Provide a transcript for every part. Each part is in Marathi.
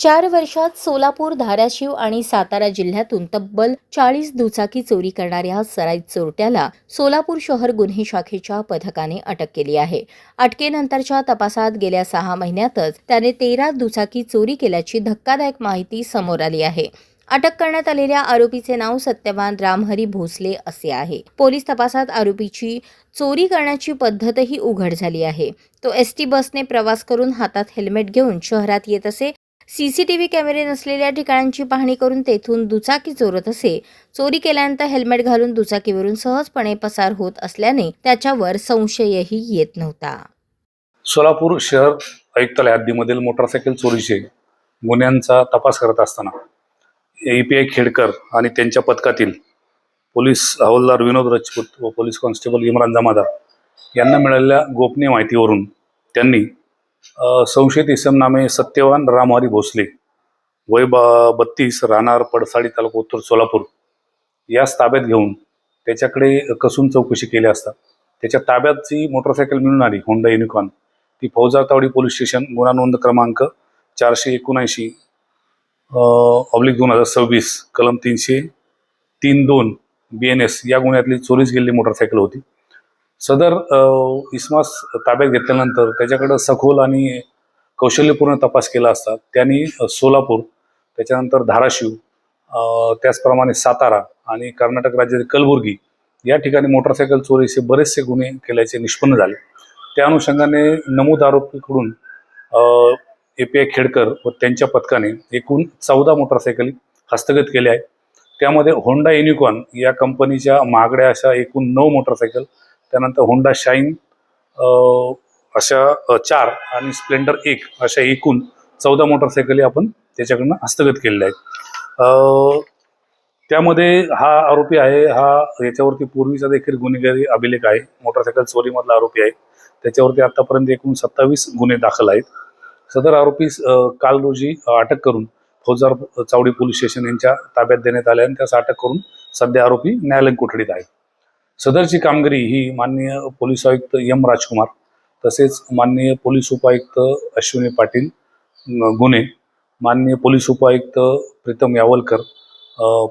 4 वर्षात सोलापूर, धाराशिव आणि सातारा जिल्ह्यातून तब्बल 40 दुचाकी चोरी करणाऱ्या सराईत चोरट्याला सोलापूर शहर गुन्हे शाखेच्या पथकाने अटक केली आहे. अटकेनंतरच्या तपासात गेल्या 6 महिन्यातच त्याने 13 दुचाकी चोरी केल्याची धक्कादायक माहिती समोर आली आहे. अटक करण्यात आलेल्या आरोपीचे नाव सत्यवान रामहरी भोसले असे आहे. पोलीस तपासात आरोपीची चोरी करण्याची पद्धतही उघड झाली आहे. तो एसटी बसने प्रवास करून हातात हेल्मेट घेऊन शहरात येत असे. सीसीटीव्ही कॅमेरे नसलेल्या ठिकाणांची पाहणी करून तेथून दुचाकी चोरत असे. चोरी केल्यानंतर हेल्मेट घालून दुचाकीवरून सहजपणे पसार होत असल्याने त्याच्यावर संशयही येत नव्हता. सोलापूर शहर आयुक्तालय हद्दीमधील मोटारसायकल चोरीचे गुन्ह्यांचा तपास करत असताना API खेडकर आणि त्यांच्या पथकातील पोलीस हवालदार विनोद राजपूत व पोलीस कॉन्स्टेबल इम्रान जमादार यांना मिळालेल्या गोपनीय माहितीवरून त्यांनी संशयित इसम नामे सत्यवान रामहरी भोसले वय 32 राहणार पडसाळी तालुका उत्तर सोलापूर यास ताब्यात घेऊन त्याच्याकडे कसून चौकशी केली असता त्याच्या ताब्यात जी मोटरसायकल मिळून आली होंडा युनिकॉर्न ती फौजातावडी पोलीस स्टेशन गुन्हा नोंद क्रमांक 479/2026 कलम 303(2) BNS या गुन्ह्यातली चोरीस गेलेली मोटरसायकल होती. सदर इसमास ताब्यात घेतल्यानंतर त्याच्याकडे सखोल आणि कौशल्यपूर्ण तपास केला असता त्यांनी सोलापूर, त्याच्यानंतर धाराशिव, त्याचप्रमाणे सातारा आणि कर्नाटक राज्यातील कलबुर्गी या ठिकाणी मोटरसायकल चोरीचे बरेचसे गुन्हे केल्याचे निष्पन्न झाले. त्या अनुषंगाने नमूद आरोपीकडून API खेडकर व त्यांच्या पथकाने एकूण 14 मोटरसायकली हस्तगत केल्या आहेत. त्यामध्ये होंडा युनिकॉर्न या कंपनीच्या महागड्या अशा एकूण 9 मोटरसायकल, त्यानंतर होंडा शाईन अशा 4 आणि स्प्लेंडर 1 अशा एकूण 14 मोटरसायकली आपण त्याच्याकडनं हस्तगत केलेल्या आहेत. त्यामध्ये हा आरोपी आहे, हा याच्यावरती पूर्वीचा देखील गुन्हेगारी अभिलेख आहे. मोटरसायकल चोरीमधला आरोपी आहे. त्याच्यावरती आतापर्यंत एकूण 27 गुन्हे दाखल आहेत. सदर आरोपी काल रोजी अटक करून फौजदार चावडी पोलीस स्टेशन यांच्या ताब्यात देण्यात आले आणि त्यास अटक करून सध्या आरोपी न्यायालयीन कोठडीत आहे. सदरची कामगिरी ही माननीय पोलीस आयुक्त M राजकुमार, तसेच माननीय पोलीस उपायुक्त अश्विनी पाटील गुन्हे, माननीय पोलीस उपायुक्त प्रीतम यावलकर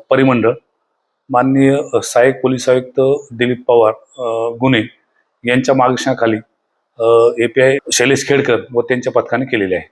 परिमंडळ, माननीय सहाय्यक पोलीस आयुक्त दिलीप पवार गुन्हे यांच्या मार्गदर्शनाखाली API शैलेश खेडकर व त्यांच्या पथकाने केलेले आहे.